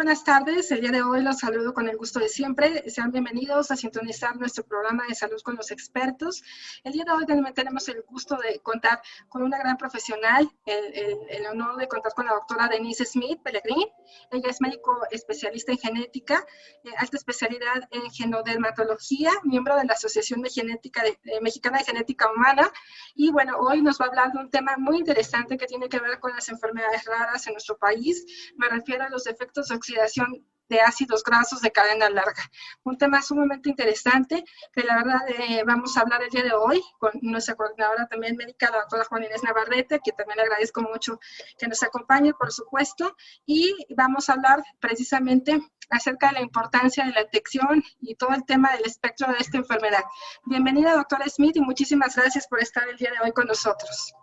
buenas tardes. El día de hoy los saludo con el gusto de siempre. Sean bienvenidos a sintonizar nuestro programa de salud con los expertos. El día de hoy tenemos el gusto de contar con una gran profesional, el honor de contar con la doctora Denise Smith Pellegrin. Ella es médico especialista en genética, alta especialidad en genodermatología, miembro de la Asociación de Genética Mexicana de Genética Humana. Y bueno, hoy nos va a hablar de un tema muy interesante que tiene que ver con las enfermedades raras en nuestro país. Me refiero a los efectos de oxidación de ácidos grasos de cadena larga. Un tema sumamente interesante que la verdad vamos a hablar el día de hoy con nuestra coordinadora también médica, la doctora Juana Inés Navarrete, que también le agradezco mucho que nos acompañe, por supuesto, y vamos a hablar precisamente acerca de la importancia de la detección y todo el tema del espectro de esta enfermedad. Bienvenida, doctora Smith, y muchísimas gracias por estar el día de hoy con nosotros.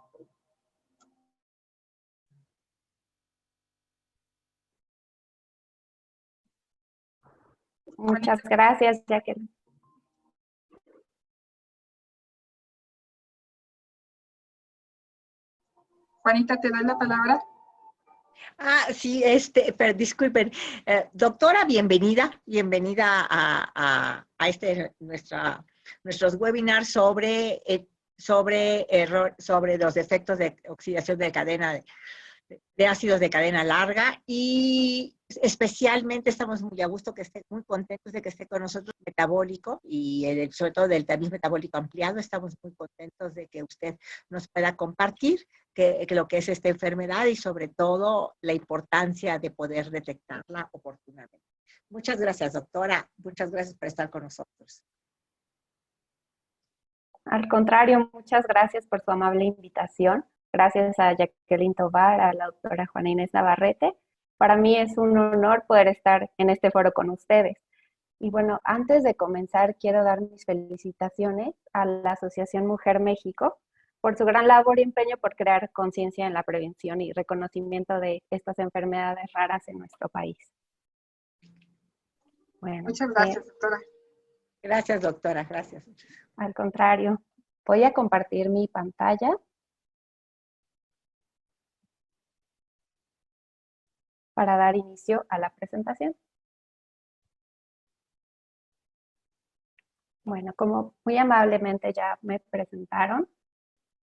Muchas gracias, Jacqueline. Juanita, te doy la palabra. Sí, pero disculpen. Doctora, bienvenida a nuestros webinars sobre los efectos de oxidación de cadena de ácidos de cadena larga, y especialmente estamos muy a gusto muy contentos de que esté con nosotros metabólico y sobre todo del tamis metabólico ampliado. Estamos muy contentos de que usted nos pueda compartir que lo que es esta enfermedad y sobre todo la importancia de poder detectarla oportunamente. Muchas gracias, doctora. Muchas gracias por estar con nosotros. Al contrario, muchas gracias por su amable invitación. Gracias a Jacqueline Tovar, a la doctora Juana Inés Navarrete. Para mí es un honor poder estar en este foro con ustedes. Y bueno, antes de comenzar, quiero dar mis felicitaciones a la Asociación Mujer México por su gran labor y empeño por crear conciencia en la prevención y reconocimiento de estas enfermedades raras en nuestro país. Bueno, muchas gracias, doctora. Gracias, doctora. Gracias. Al contrario, voy a compartir mi pantalla para dar inicio a la presentación. Bueno, como muy amablemente ya me presentaron,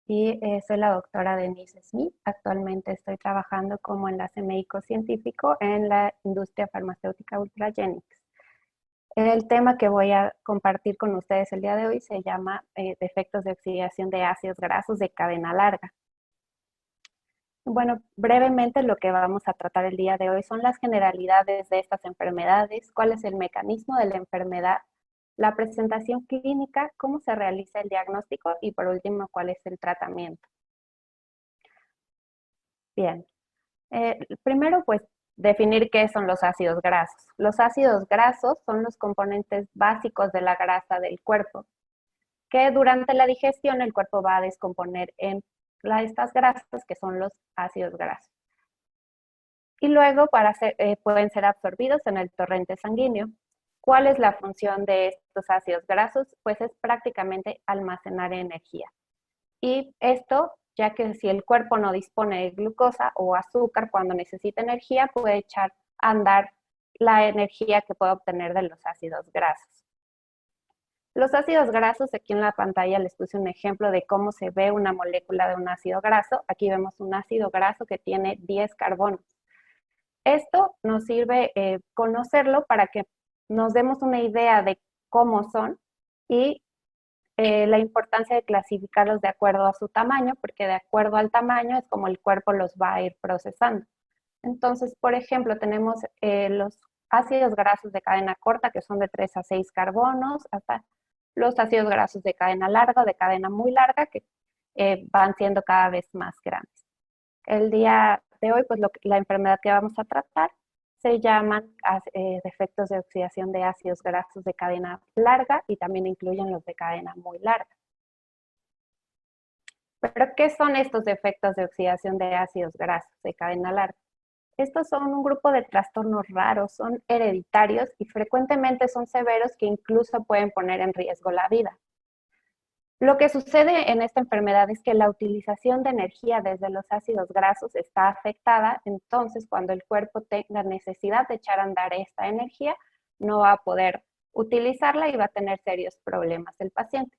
y soy la doctora Denise Smith. Actualmente estoy trabajando como enlace médico-científico en la industria farmacéutica Ultragenyx. El tema que voy a compartir con ustedes el día de hoy se llama efectos de oxidación de ácidos grasos de cadena larga. Bueno, brevemente lo que vamos a tratar el día de hoy son las generalidades de estas enfermedades, cuál es el mecanismo de la enfermedad, la presentación clínica, cómo se realiza el diagnóstico y por último, cuál es el tratamiento. Bien, primero pues definir qué son los ácidos grasos. Los ácidos grasos son los componentes básicos de la grasa del cuerpo, que durante la digestión el cuerpo va a descomponer en estas grasas que son los ácidos grasos. Y luego pueden ser absorbidos en el torrente sanguíneo. ¿Cuál es la función de estos ácidos grasos? Pues es prácticamente almacenar energía. Y esto, ya que si el cuerpo no dispone de glucosa o azúcar cuando necesita energía, puede echar a andar la energía que puede obtener de los ácidos grasos. Los ácidos grasos, aquí en la pantalla les puse un ejemplo de cómo se ve una molécula de un ácido graso. Aquí vemos un ácido graso que tiene 10 carbonos. Esto nos sirve conocerlo para que nos demos una idea de cómo son y la importancia de clasificarlos de acuerdo a su tamaño, porque de acuerdo al tamaño es como el cuerpo los va a ir procesando. Entonces, por ejemplo, tenemos los ácidos grasos de cadena corta, que son de 3 a 6 carbonos, hasta los ácidos grasos de cadena larga o de cadena muy larga, que van siendo cada vez más grandes. El día de hoy, pues la enfermedad que vamos a tratar se llaman defectos de oxidación de ácidos grasos de cadena larga y también incluyen los de cadena muy larga. ¿Pero qué son estos defectos de oxidación de ácidos grasos de cadena larga? Estos son un grupo de trastornos raros, son hereditarios y frecuentemente son severos que incluso pueden poner en riesgo la vida. Lo que sucede en esta enfermedad es que la utilización de energía desde los ácidos grasos está afectada, entonces cuando el cuerpo tenga necesidad de echar a andar esta energía, no va a poder utilizarla y va a tener serios problemas el paciente.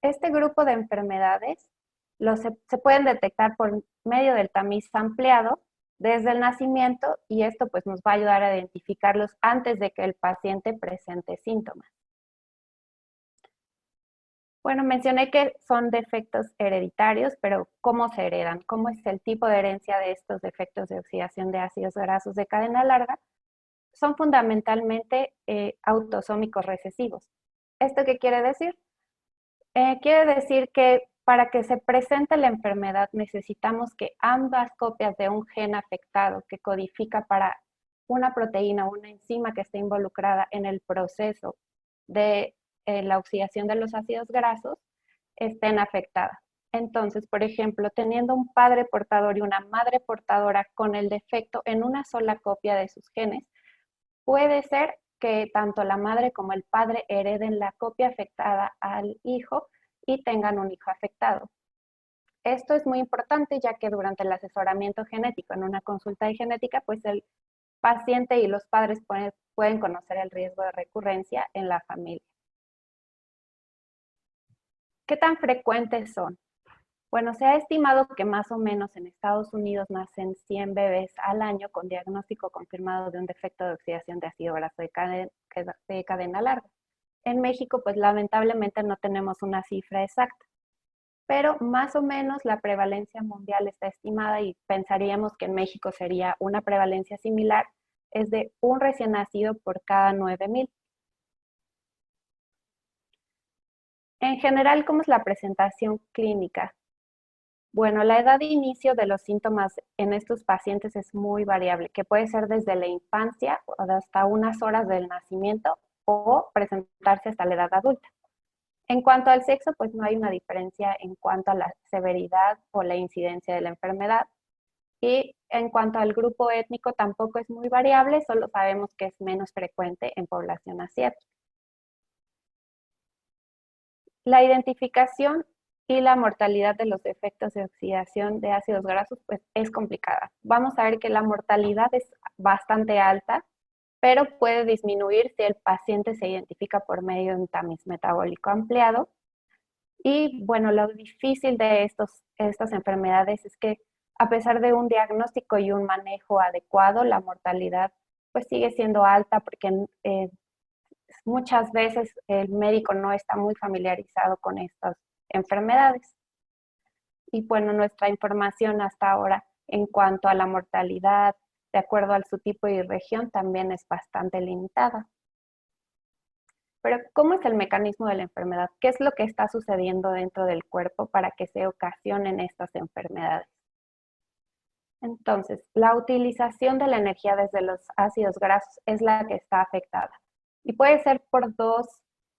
Este grupo de enfermedades se pueden detectar por medio del tamiz ampliado desde el nacimiento y esto pues nos va a ayudar a identificarlos antes de que el paciente presente síntomas. Bueno, mencioné que son defectos hereditarios, pero ¿cómo se heredan? ¿Cómo es el tipo de herencia de estos defectos de oxidación de ácidos grasos de cadena larga? Son fundamentalmente autosómicos recesivos. ¿Esto qué quiere decir? Quiere decir que para que se presente la enfermedad necesitamos que ambas copias de un gen afectado que codifica para una proteína o una enzima que esté involucrada en el proceso de la oxidación de los ácidos grasos estén afectadas. Entonces, por ejemplo, teniendo un padre portador y una madre portadora con el defecto en una sola copia de sus genes, puede ser que tanto la madre como el padre hereden la copia afectada al hijo y tengan un hijo afectado. Esto es muy importante ya que durante el asesoramiento genético en una consulta de genética, pues el paciente y los padres pueden conocer el riesgo de recurrencia en la familia. ¿Qué tan frecuentes son? Bueno, se ha estimado que más o menos en Estados Unidos nacen 100 bebés al año con diagnóstico confirmado de un defecto de oxidación de ácido graso de cadena larga. En México, pues lamentablemente no tenemos una cifra exacta, pero más o menos la prevalencia mundial está estimada y pensaríamos que en México sería una prevalencia similar, es de un recién nacido por cada 9,000. En general, ¿cómo es la presentación clínica? Bueno, la edad de inicio de los síntomas en estos pacientes es muy variable, que puede ser desde la infancia o hasta unas horas del nacimiento o presentarse hasta la edad adulta. En cuanto al sexo, pues no hay una diferencia en cuanto a la severidad o la incidencia de la enfermedad. Y en cuanto al grupo étnico, tampoco es muy variable, solo sabemos que es menos frecuente en población asiática. La identificación y la mortalidad de los efectos de oxidación de ácidos grasos pues es complicada. Vamos a ver que la mortalidad es bastante alta, pero puede disminuir si el paciente se identifica por medio de un tamiz metabólico ampliado. Y bueno, lo difícil de estas enfermedades es que a pesar de un diagnóstico y un manejo adecuado, la mortalidad pues sigue siendo alta porque muchas veces el médico no está muy familiarizado con estas enfermedades. Y bueno, nuestra información hasta ahora en cuanto a la mortalidad, de acuerdo a su tipo y región, también es bastante limitada. Pero, ¿cómo es el mecanismo de la enfermedad? ¿Qué es lo que está sucediendo dentro del cuerpo para que se ocasionen estas enfermedades? Entonces, la utilización de la energía desde los ácidos grasos es la que está afectada. Y puede ser por dos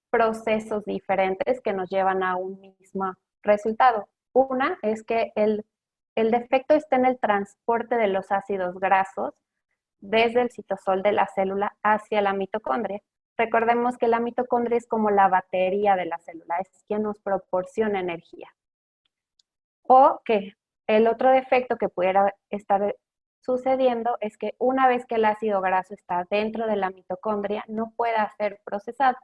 procesos diferentes que nos llevan a un mismo resultado. Una es que el defecto está en el transporte de los ácidos grasos desde el citosol de la célula hacia la mitocondria. Recordemos que la mitocondria es como la batería de la célula, es quien nos proporciona energía. O que el otro defecto que pudiera estar sucediendo es que una vez que el ácido graso está dentro de la mitocondria, no pueda ser procesado.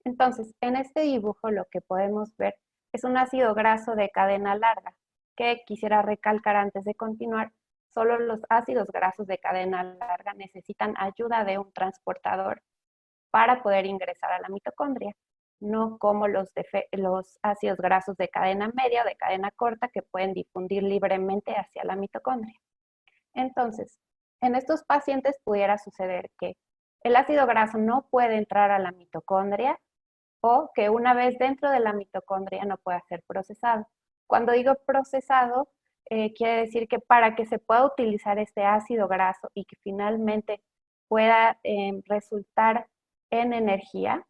Entonces, en este dibujo lo que podemos ver es un ácido graso de cadena larga, que quisiera recalcar antes de continuar, solo los ácidos grasos de cadena larga necesitan ayuda de un transportador para poder ingresar a la mitocondria, no como los ácidos grasos de cadena media o de cadena corta que pueden difundir libremente hacia la mitocondria. Entonces, en estos pacientes pudiera suceder que el ácido graso no puede entrar a la mitocondria o que una vez dentro de la mitocondria no pueda ser procesado. Cuando digo procesado, quiere decir que para que se pueda utilizar este ácido graso y que finalmente pueda resultar en energía,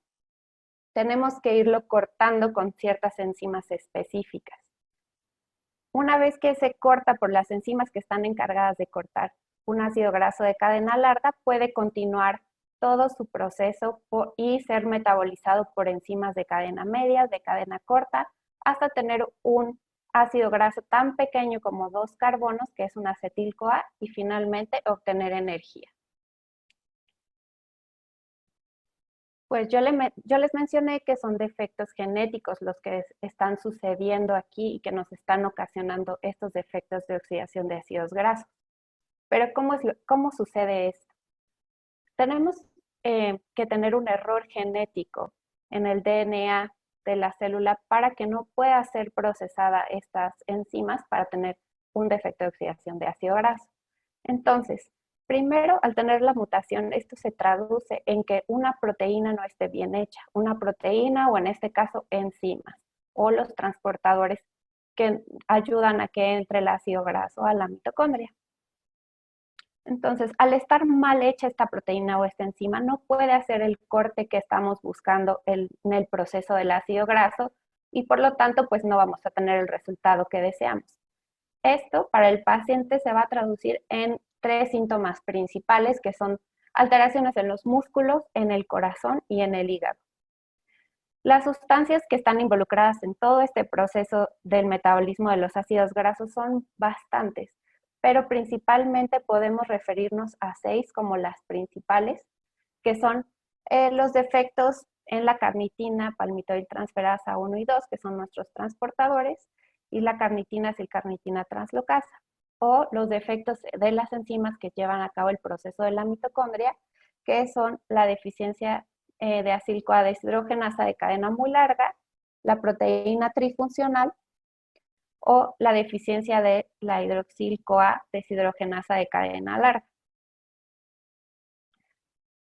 tenemos que irlo cortando con ciertas enzimas específicas. Una vez que se corta por las enzimas que están encargadas de cortar un ácido graso de cadena larga, puede continuar todo su proceso y ser metabolizado por enzimas de cadena media, de cadena corta hasta tener un ácido graso tan pequeño como 2 carbonos, que es un acetil-CoA, y finalmente obtener energía. Pues yo les mencioné que son defectos genéticos los que están sucediendo aquí y que nos están ocasionando estos defectos de oxidación de ácidos grasos. Pero ¿cómo sucede esto? Tenemos que tener un error genético en el DNA de la célula para que no pueda ser procesada estas enzimas para tener un defecto de oxidación de ácido graso. Entonces, primero, al tener la mutación, esto se traduce en que una proteína no esté bien hecha. Una proteína, o en este caso, enzimas, o los transportadores que ayudan a que entre el ácido graso a la mitocondria. Entonces, al estar mal hecha esta proteína o esta enzima, no puede hacer el corte que estamos buscando en el proceso del ácido graso y por lo tanto, pues no vamos a tener el resultado que deseamos. Esto para el paciente se va a traducir en 3 síntomas principales, que son alteraciones en los músculos, en el corazón y en el hígado. Las sustancias que están involucradas en todo este proceso del metabolismo de los ácidos grasos son bastantes, pero principalmente podemos referirnos a 6 como las principales, que son los defectos en la carnitina palmitoyltransferasa 1 y 2, que son nuestros transportadores, y la carnitina acilcarnitina translocasa, o los defectos de las enzimas que llevan a cabo el proceso de la mitocondria, que son la deficiencia de acil-CoA deshidrogenasa de cadena muy larga, la proteína trifuncional, o la deficiencia de la hidroxil-CoA deshidrogenasa de cadena larga.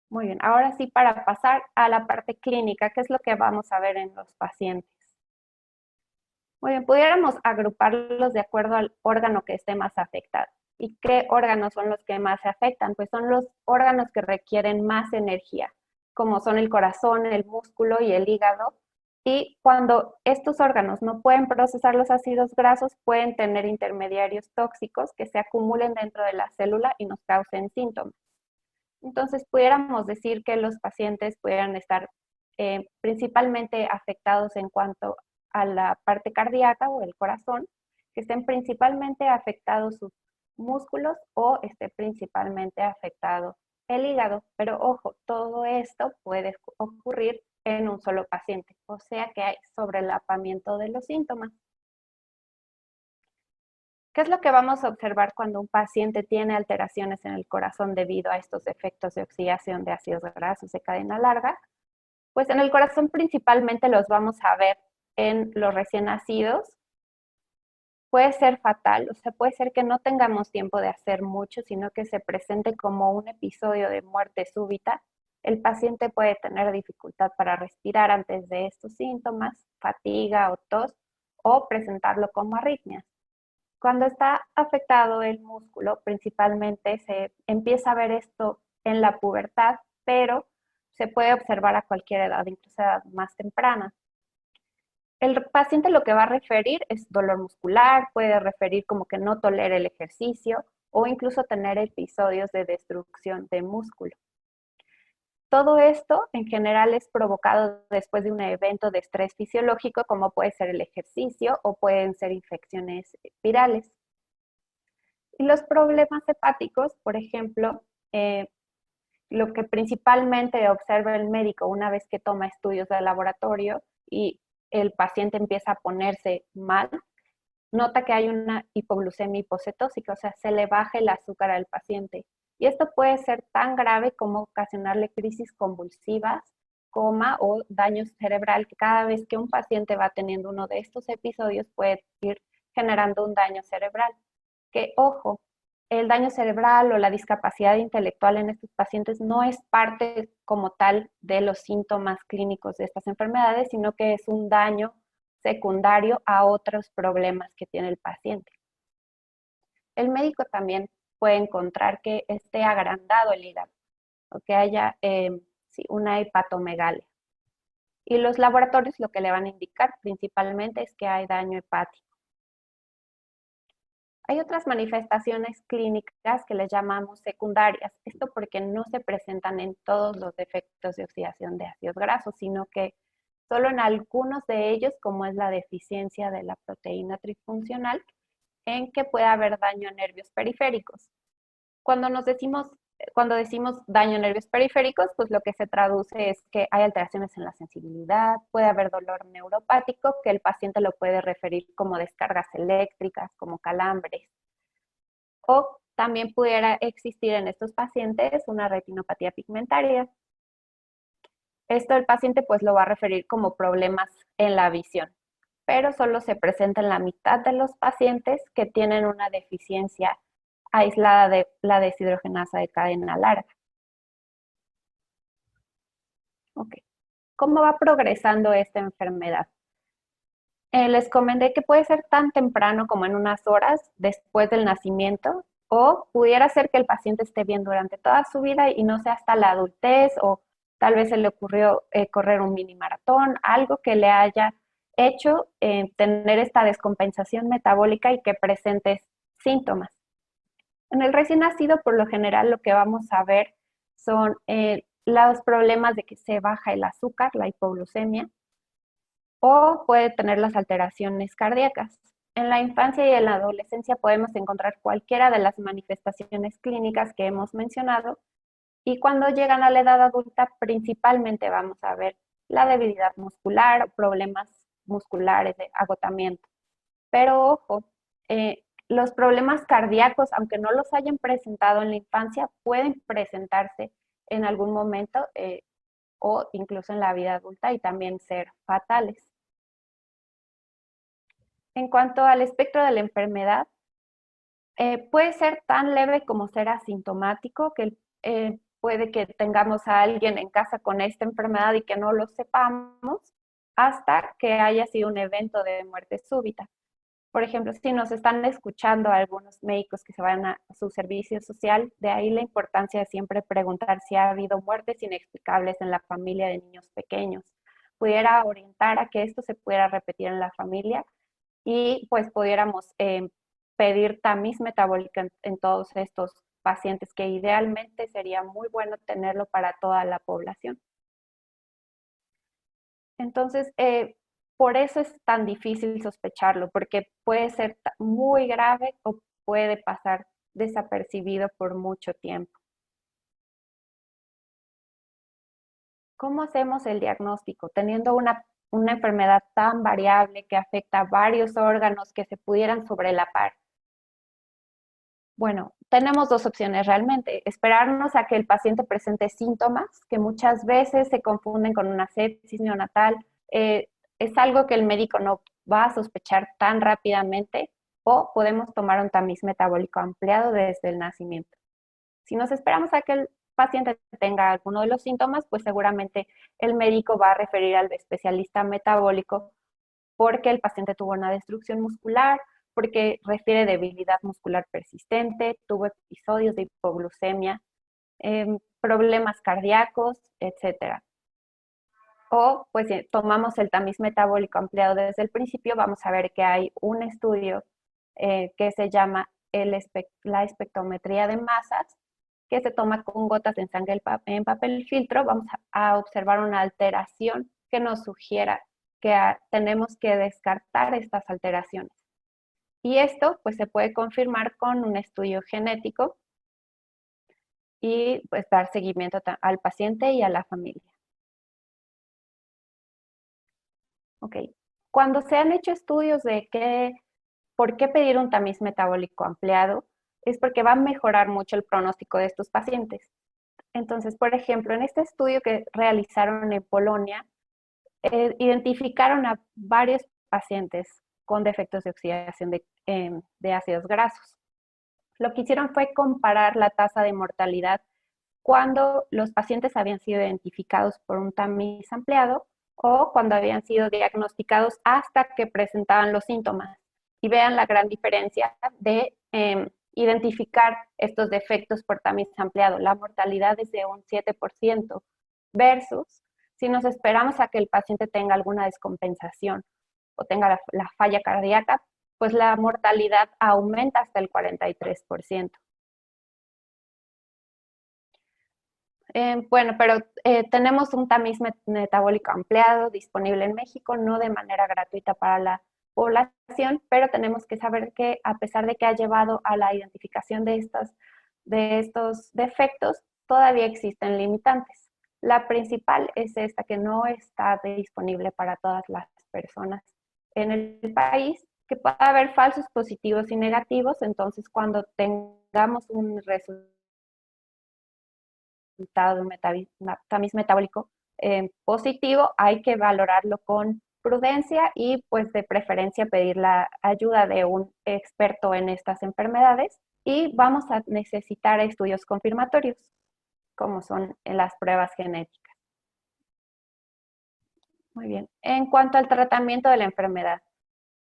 Muy bien, ahora sí, para pasar a la parte clínica, ¿qué es lo que vamos a ver en los pacientes? Muy bien, pudiéramos agruparlos de acuerdo al órgano que esté más afectado. ¿Y qué órganos son los que más se afectan? Pues son los órganos que requieren más energía, como son el corazón, el músculo y el hígado. Y cuando estos órganos no pueden procesar los ácidos grasos, pueden tener intermediarios tóxicos que se acumulen dentro de la célula y nos causen síntomas. Entonces, pudiéramos decir que los pacientes pudieran estar principalmente afectados en cuanto a la parte cardíaca o el corazón, que estén principalmente afectados sus músculos o esté principalmente afectado el hígado. Pero ojo, todo esto puede ocurrir en un solo paciente, o sea que hay sobrelapamiento de los síntomas. ¿Qué es lo que vamos a observar cuando un paciente tiene alteraciones en el corazón debido a estos efectos de oxidación de ácidos grasos de cadena larga? Pues en el corazón principalmente los vamos a ver en los recién nacidos. Puede ser fatal, o sea, puede ser que no tengamos tiempo de hacer mucho, sino que se presente como un episodio de muerte súbita. El paciente puede tener dificultad para respirar antes de estos síntomas, fatiga o tos, o presentarlo como arritmias. Cuando está afectado el músculo, principalmente se empieza a ver esto en la pubertad, pero se puede observar a cualquier edad, incluso a edad más temprana. El paciente lo que va a referir es dolor muscular, puede referir como que no tolera el ejercicio o incluso tener episodios de destrucción de músculo. Todo esto en general es provocado después de un evento de estrés fisiológico, como puede ser el ejercicio o pueden ser infecciones virales. Y los problemas hepáticos, por ejemplo, lo que principalmente observa el médico una vez que toma estudios de laboratorio y el paciente empieza a ponerse mal, nota que hay una hipoglucemia hipocetósica, o sea, se le baja el azúcar al paciente. Y esto puede ser tan grave como ocasionarle crisis convulsivas, coma o daño cerebral, que cada vez que un paciente va teniendo uno de estos episodios puede ir generando un daño cerebral. Que, ojo, el daño cerebral o la discapacidad intelectual en estos pacientes no es parte como tal de los síntomas clínicos de estas enfermedades, sino que es un daño secundario a otros problemas que tiene el paciente. El médico también puede encontrar que esté agrandado el hígado o que haya una hepatomegalia. Y los laboratorios lo que le van a indicar principalmente es que hay daño hepático. Hay otras manifestaciones clínicas que les llamamos secundarias. Esto porque no se presentan en todos los defectos de oxidación de ácidos grasos, sino que solo en algunos de ellos, como es la deficiencia de la proteína trifuncional, en que puede haber daño a nervios periféricos. Cuando decimos daño a nervios periféricos, pues lo que se traduce es que hay alteraciones en la sensibilidad, puede haber dolor neuropático, que el paciente lo puede referir como descargas eléctricas, como calambres. O también pudiera existir en estos pacientes una retinopatía pigmentaria. Esto el paciente pues lo va a referir como problemas en la visión, pero solo se presenta en la mitad de los pacientes que tienen una deficiencia aislada de la deshidrogenasa de cadena larga. Ok. ¿Cómo va progresando esta enfermedad? Les comenté que puede ser tan temprano como en unas horas después del nacimiento, o pudiera ser que el paciente esté bien durante toda su vida y no sea hasta la adultez, o tal vez se le ocurrió correr un mini maratón, algo que le haya hecho tener esta descompensación metabólica y que presente síntomas. En el recién nacido, por lo general, lo que vamos a ver son los problemas de que se baja el azúcar, la hipoglucemia, o puede tener las alteraciones cardíacas. En la infancia y en la adolescencia podemos encontrar cualquiera de las manifestaciones clínicas que hemos mencionado, y cuando llegan a la edad adulta, principalmente vamos a ver la debilidad muscular, problemas musculares de agotamiento. Pero ojo, los problemas cardíacos, aunque no los hayan presentado en la infancia, pueden presentarse en algún momento o incluso en la vida adulta y también ser fatales. En cuanto al espectro de la enfermedad, puede ser tan leve como ser asintomático, que puede que tengamos a alguien en casa con esta enfermedad y que no lo sepamos, hasta que haya sido un evento de muerte súbita. Por ejemplo, si nos están escuchando algunos médicos que se van a su servicio social, de ahí la importancia de siempre preguntar si ha habido muertes inexplicables en la familia de niños pequeños. Pudiera orientar a que esto se pudiera repetir en la familia y pues pudiéramos pedir tamiz metabólica en todos estos pacientes, que idealmente sería muy bueno tenerlo para toda la población. Entonces, por eso es tan difícil sospecharlo, porque puede ser muy grave o puede pasar desapercibido por mucho tiempo. ¿Cómo hacemos el diagnóstico? Teniendo una enfermedad tan variable que afecta a varios órganos que se pudieran sobrelapar. Bueno, tenemos dos opciones realmente. Esperarnos a que el paciente presente síntomas, que muchas veces se confunden con una sepsis neonatal. Es algo que el médico no va a sospechar tan rápidamente, o podemos tomar un tamiz metabólico ampliado desde el nacimiento. Si nos esperamos a que el paciente tenga alguno de los síntomas, pues seguramente el médico va a referir al especialista metabólico porque el paciente tuvo una destrucción muscular, porque refiere debilidad muscular persistente, tuvo episodios de hipoglucemia, problemas cardíacos, etc. O pues si tomamos el tamiz metabólico ampliado desde el principio, vamos a ver que hay un estudio que se llama la espectrometría de masas, que se toma con gotas de sangre en papel filtro. Vamos a observar una alteración que nos sugiera que tenemos que descartar estas alteraciones. Y esto pues se puede confirmar con un estudio genético y pues dar seguimiento al paciente y a la familia. Ok. Cuando se han hecho estudios de por qué pedir un tamiz metabólico ampliado, es porque va a mejorar mucho el pronóstico de estos pacientes. Entonces, por ejemplo, en este estudio que realizaron en Polonia, identificaron a varios pacientes con defectos de oxidación de ácidos grasos. Lo que hicieron fue comparar la tasa de mortalidad cuando los pacientes habían sido identificados por un tamiz ampliado o cuando habían sido diagnosticados hasta que presentaban los síntomas. Y vean la gran diferencia de identificar estos defectos por tamiz ampliado. La mortalidad es de un 7% versus si nos esperamos a que el paciente tenga alguna descompensación o tenga la falla cardíaca, pues la mortalidad aumenta hasta el 43%. Bueno, pero tenemos un tamiz metabólico ampliado disponible en México, no de manera gratuita para la población, pero tenemos que saber que a pesar de que ha llevado a la identificación de estos defectos, todavía existen limitantes. La principal es esta, que no está disponible para todas las personas en el país, que puede haber falsos positivos y negativos. Entonces, cuando tengamos un resultado de un tamiz metabólico positivo, hay que valorarlo con prudencia y pues de preferencia pedir la ayuda de un experto en estas enfermedades, y vamos a necesitar estudios confirmatorios, como son las pruebas genéticas. Muy bien. En cuanto al tratamiento de la enfermedad,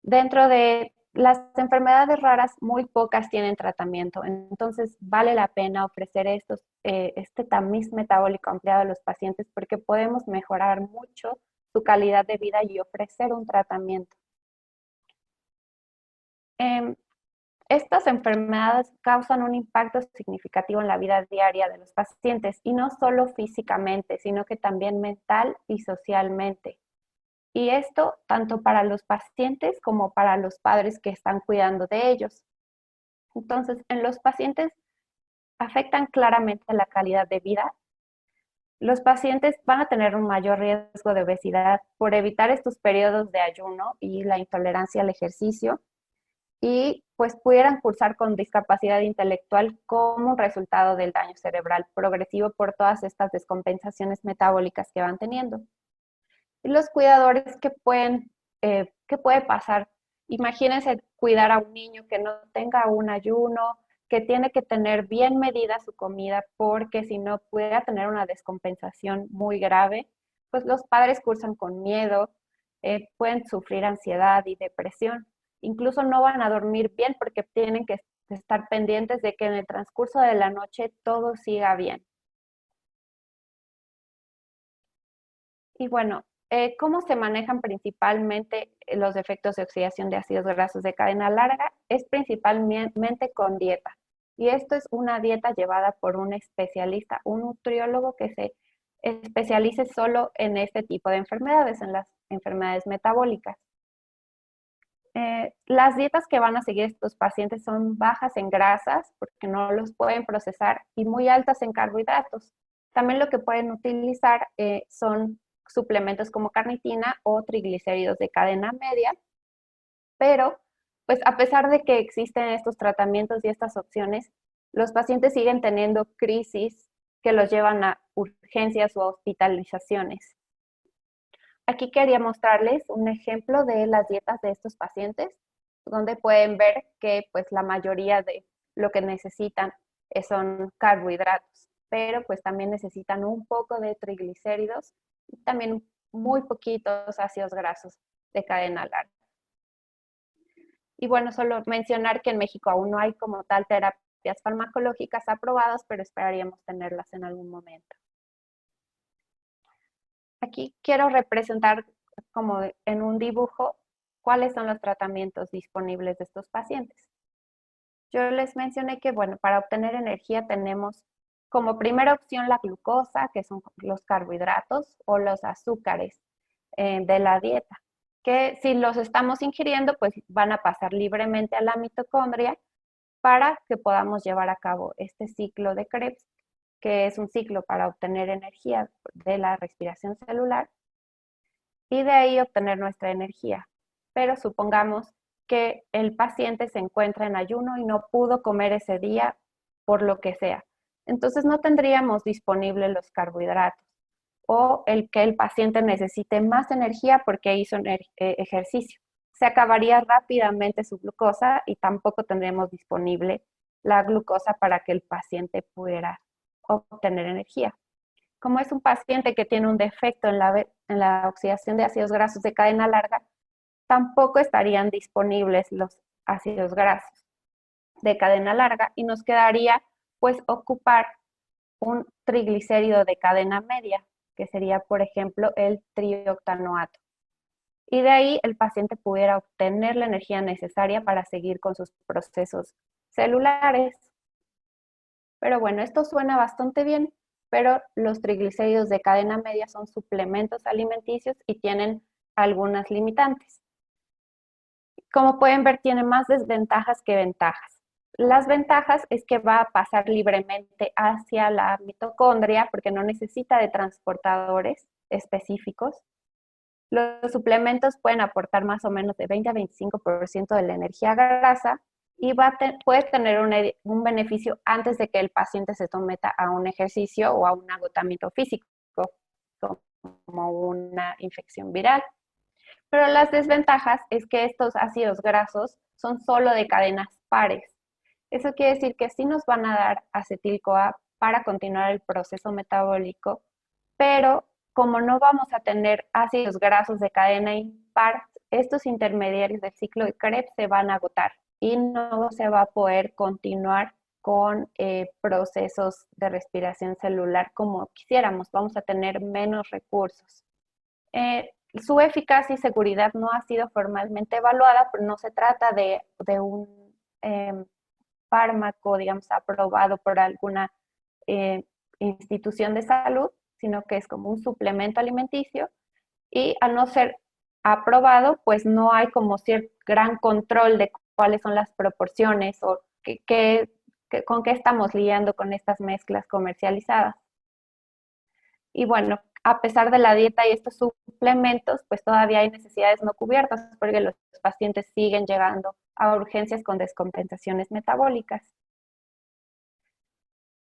dentro de las enfermedades raras, muy pocas tienen tratamiento, entonces vale la pena ofrecer este tamiz metabólico ampliado a los pacientes porque podemos mejorar mucho su calidad de vida y ofrecer un tratamiento. Estas enfermedades causan un impacto significativo en la vida diaria de los pacientes, y no solo físicamente, sino que también mental y socialmente. Y esto tanto para los pacientes como para los padres que están cuidando de ellos. Entonces, en los pacientes afectan claramente la calidad de vida. Los pacientes van a tener un mayor riesgo de obesidad por evitar estos periodos de ayuno y la intolerancia al ejercicio, y pues pudieran cursar con discapacidad intelectual como resultado del daño cerebral progresivo por todas estas descompensaciones metabólicas que van teniendo. Y los cuidadores, ¿qué puede pasar? Imagínense cuidar a un niño que no tenga un ayuno, que tiene que tener bien medida su comida, porque si no pudiera tener una descompensación muy grave. Pues los padres cursan con miedo, pueden sufrir ansiedad y depresión. Incluso no van a dormir bien porque tienen que estar pendientes de que en el transcurso de la noche todo siga bien. Y bueno, ¿cómo se manejan principalmente los efectos de oxidación de ácidos grasos de cadena larga? Es principalmente con dieta. Y esto es una dieta llevada por un especialista, un nutriólogo que se especialice solo en este tipo de enfermedades, en las enfermedades metabólicas. Las dietas que van a seguir estos pacientes son bajas en grasas, porque no los pueden procesar, y muy altas en carbohidratos. También lo que pueden utilizar son suplementos como carnitina o triglicéridos de cadena media, pero pues a pesar de que existen estos tratamientos y estas opciones, los pacientes siguen teniendo crisis que los llevan a urgencias o hospitalizaciones. Aquí quería mostrarles un ejemplo de las dietas de estos pacientes, donde pueden ver que pues la mayoría de lo que necesitan son carbohidratos, pero pues también necesitan un poco de triglicéridos y también muy poquitos ácidos grasos de cadena larga. Y bueno, solo mencionar que en México aún no hay como tal terapias farmacológicas aprobadas, pero esperaríamos tenerlas en algún momento. Aquí quiero representar como en un dibujo cuáles son los tratamientos disponibles de estos pacientes. Yo les mencioné que, bueno, para obtener energía tenemos como primera opción la glucosa, que son los carbohidratos o los azúcares de la dieta, que si los estamos ingiriendo, pues van a pasar libremente a la mitocondria para que podamos llevar a cabo este ciclo de Krebs, que es un ciclo para obtener energía de la respiración celular y de ahí obtener nuestra energía. Pero supongamos que el paciente se encuentra en ayuno y no pudo comer ese día por lo que sea. Entonces no tendríamos disponibles los carbohidratos, o el que el paciente necesite más energía porque hizo ejercicio. Se acabaría rápidamente su glucosa y tampoco tendremos disponible la glucosa para que el paciente pudiera obtener energía. Como es un paciente que tiene un defecto en la oxidación de ácidos grasos de cadena larga, tampoco estarían disponibles los ácidos grasos de cadena larga y nos quedaría pues ocupar un triglicérido de cadena media, que sería por ejemplo el trioctanoato. Y de ahí el paciente pudiera obtener la energía necesaria para seguir con sus procesos celulares. Pero bueno, esto suena bastante bien, pero los triglicéridos de cadena media son suplementos alimenticios y tienen algunas limitantes. Como pueden ver, tiene más desventajas que ventajas. Las ventajas es que va a pasar libremente hacia la mitocondria porque no necesita de transportadores específicos. Los suplementos pueden aportar más o menos de 20 a 25% de la energía grasa y puede tener un beneficio antes de que el paciente se someta a un ejercicio o a un agotamiento físico, como una infección viral. Pero las desventajas es que estos ácidos grasos son solo de cadenas pares. Eso quiere decir que sí nos van a dar acetil-CoA para continuar el proceso metabólico, pero como no vamos a tener ácidos grasos de cadena impar, estos intermediarios del ciclo de Krebs se van a agotar y no se va a poder continuar con procesos de respiración celular como quisiéramos. Vamos a tener menos recursos. Su eficacia y seguridad no ha sido formalmente evaluada, pero no se trata de un fármaco, digamos, aprobado por alguna institución de salud, sino que es como un suplemento alimenticio y al no ser aprobado, pues no hay como cierto gran control de cuáles son las proporciones o con qué estamos lidiando con estas mezclas comercializadas. Y bueno, a pesar de la dieta y estos suplementos, pues todavía hay necesidades no cubiertas porque los pacientes siguen llegando a urgencias con descompensaciones metabólicas.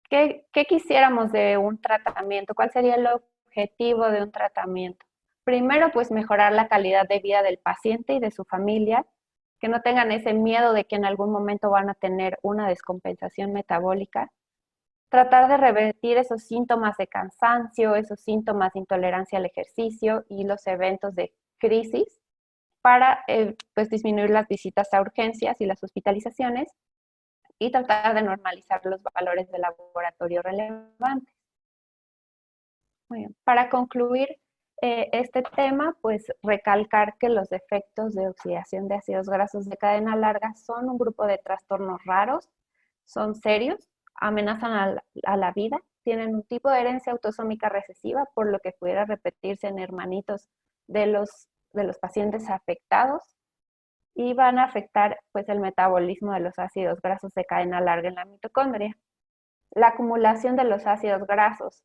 ¿Qué quisiéramos de un tratamiento? ¿Cuál sería el objetivo de un tratamiento? Primero, pues mejorar la calidad de vida del paciente y de su familia, que no tengan ese miedo de que en algún momento van a tener una descompensación metabólica. Tratar de revertir esos síntomas de cansancio, esos síntomas de intolerancia al ejercicio y los eventos de crisis para pues disminuir las visitas a urgencias y las hospitalizaciones y tratar de normalizar los valores de laboratorio relevantes. Muy bien. Para concluir este tema, pues recalcar que los efectos de oxidación de ácidos grasos de cadena larga son un grupo de trastornos raros, son serios, amenazan a la vida, tienen un tipo de herencia autosómica recesiva, por lo que pudiera repetirse en hermanitos de los pacientes afectados y van a afectar pues el metabolismo de los ácidos grasos de cadena larga en la mitocondria. La acumulación de los ácidos grasos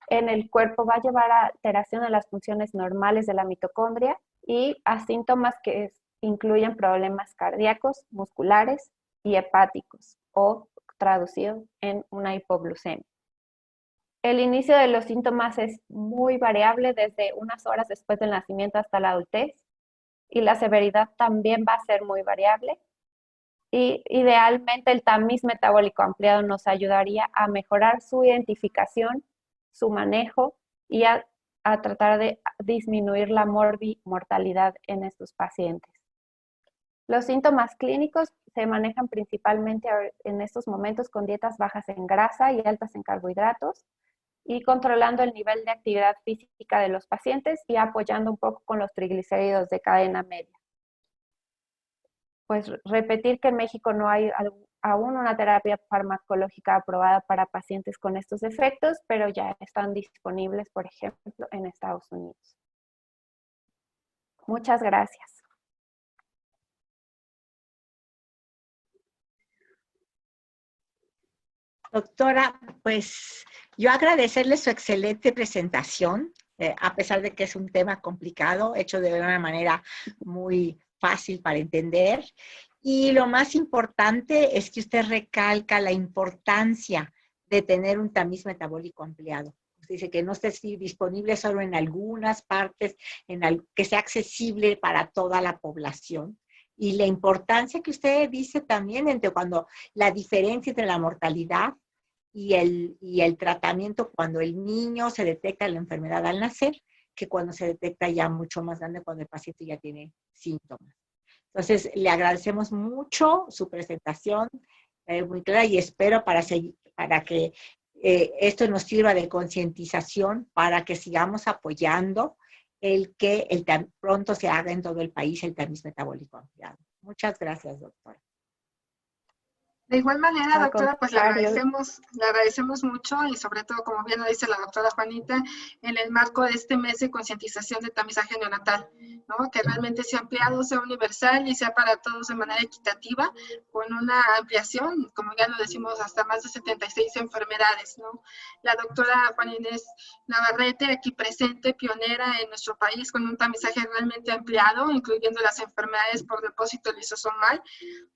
en el cuerpo va a llevar a alteración de las funciones normales de la mitocondria y a síntomas que incluyen problemas cardíacos, musculares y hepáticos o traducido en una hipoglucemia. El inicio de los síntomas es muy variable desde unas horas después del nacimiento hasta la adultez y la severidad también va a ser muy variable. Y idealmente el tamiz metabólico ampliado nos ayudaría a mejorar su identificación, su manejo y a tratar de disminuir la mortalidad en estos pacientes. Los síntomas clínicos se manejan principalmente en estos momentos con dietas bajas en grasa y altas en carbohidratos y controlando el nivel de actividad física de los pacientes y apoyando un poco con los triglicéridos de cadena media. Pues repetir que en México no hay aún una terapia farmacológica aprobada para pacientes con estos efectos, pero ya están disponibles, por ejemplo, en Estados Unidos. Muchas gracias. Doctora, pues yo agradecerle su excelente presentación, a pesar de que es un tema complicado, hecho de una manera muy fácil para entender. Y lo más importante es que usted recalca la importancia de tener un tamiz metabólico ampliado. Usted dice que no esté disponible solo en algunas partes, que sea accesible para toda la población. Y la importancia que usted dice también entre cuando la diferencia entre la mortalidad y el tratamiento cuando el niño se detecta la enfermedad al nacer, que cuando se detecta ya mucho más grande cuando el paciente ya tiene síntomas. Entonces, le agradecemos mucho su presentación, muy clara, y espero para que esto nos sirva de concientización para que sigamos apoyando que pronto se haga en todo el país el tamiz metabólico ampliado. Muchas gracias, doctora. De igual manera, Al doctora, pues contrario, le agradecemos mucho y sobre todo, como bien lo dice la doctora Juanita, en el marco de este mes de concientización de tamizaje neonatal, ¿no? Que realmente sea ampliado, sea universal y sea para todos de manera equitativa, con una ampliación, como ya lo decimos, hasta más de 76 enfermedades, ¿no? La doctora Juana Inés Navarrete, aquí presente, pionera en nuestro país, con un tamizaje realmente ampliado, incluyendo las enfermedades por depósito lisosomal,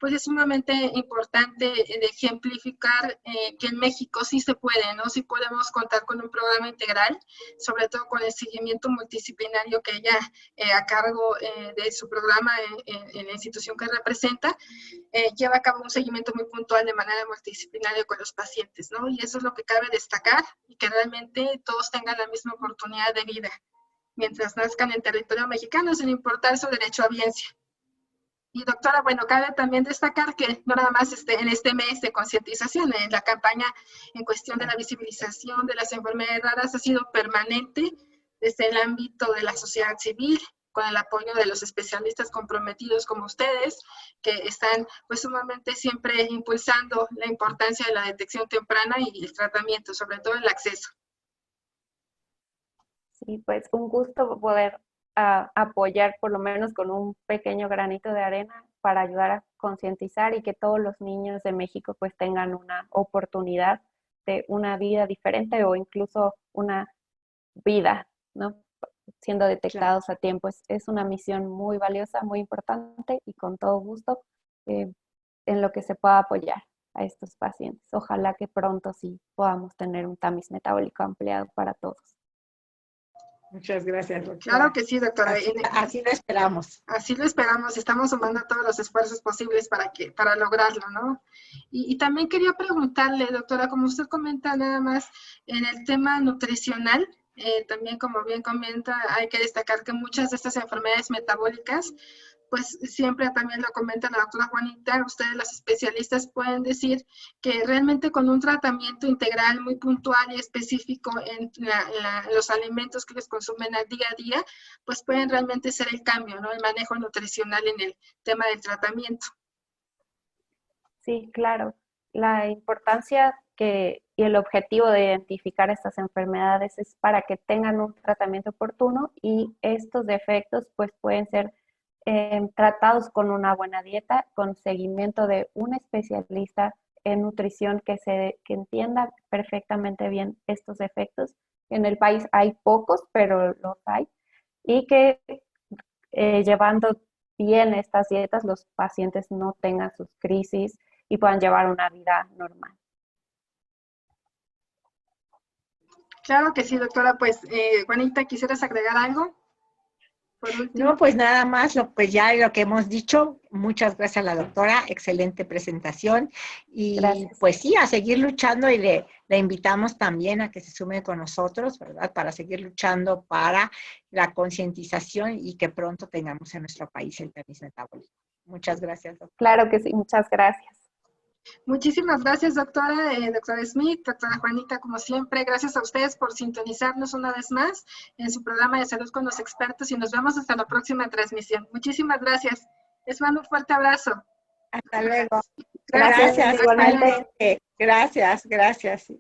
pues es sumamente importante de ejemplificar que en México sí se puede, ¿no? Sí podemos contar con un programa integral, sobre todo con el seguimiento multidisciplinario que ella a cargo de su programa en la institución que representa, lleva a cabo un seguimiento muy puntual de manera multidisciplinaria con los pacientes, ¿no? Y eso es lo que cabe destacar y que realmente todos tengan la misma oportunidad de vida mientras nazcan en territorio mexicano, sin importar su derecho a biencia. Y doctora, bueno, cabe también destacar que no nada más en este mes de concientización, en la campaña en cuestión de la visibilización de las enfermedades raras ha sido permanente desde el ámbito de la sociedad civil, con el apoyo de los especialistas comprometidos como ustedes, que están pues sumamente siempre impulsando la importancia de la detección temprana y el tratamiento, sobre todo el acceso. sí, pues un gusto poder apoyar por lo menos con un pequeño granito de arena para ayudar a concientizar y que todos los niños de México pues tengan una oportunidad de una vida diferente o incluso una vida, ¿no? Siendo Claro. detectados a tiempo. Es una misión muy valiosa, muy importante y con todo gusto en lo que se pueda apoyar a estos pacientes. Ojalá que pronto sí podamos tener un tamiz metabólico ampliado para todos. Muchas gracias, Claro doctora. que sí, doctora. Así lo esperamos. Así lo esperamos, estamos sumando todos los esfuerzos posibles para lograrlo, ¿no? Y también quería preguntarle, doctora, como usted comenta nada más en el tema nutricional, también como bien comenta, hay que destacar que muchas de estas enfermedades metabólicas, pues siempre también lo comenta la doctora Juanita, ustedes los especialistas pueden decir que realmente con un tratamiento integral muy puntual y específico en los alimentos que les consumen al día a día, pues pueden realmente ser el cambio, ¿no? El manejo nutricional en el tema del tratamiento. Sí, claro. La importancia y el objetivo de identificar estas enfermedades es para que tengan un tratamiento oportuno y estos defectos pues pueden ser tratados con una buena dieta, con seguimiento de un especialista en nutrición que entienda perfectamente bien estos defectos. En el país hay pocos, pero los hay, y que llevando bien estas dietas los pacientes no tengan sus crisis y puedan llevar una vida normal. Claro que sí, doctora. Pues, Juanita, ¿quisieras agregar algo? Por último. No, pues nada más, pues ya lo que hemos dicho, muchas gracias a la doctora, excelente presentación y Gracias. pues sí, a seguir luchando y le invitamos también a que se sume con nosotros, ¿verdad? Para seguir luchando para la concientización y que pronto tengamos en nuestro país el tamiz metabólico. Muchas gracias, doctora. Claro que sí, muchas gracias. Muchísimas gracias, doctora, doctora Smith, doctora Juanita, como siempre. Gracias a ustedes por sintonizarnos una vez más en su programa de salud con los expertos y nos vemos hasta la próxima transmisión. Muchísimas gracias. Les mando un fuerte abrazo. Hasta luego. Gracias. Gracias, Gracias, Hasta luego. igualmente. igualmente. Gracias, gracias.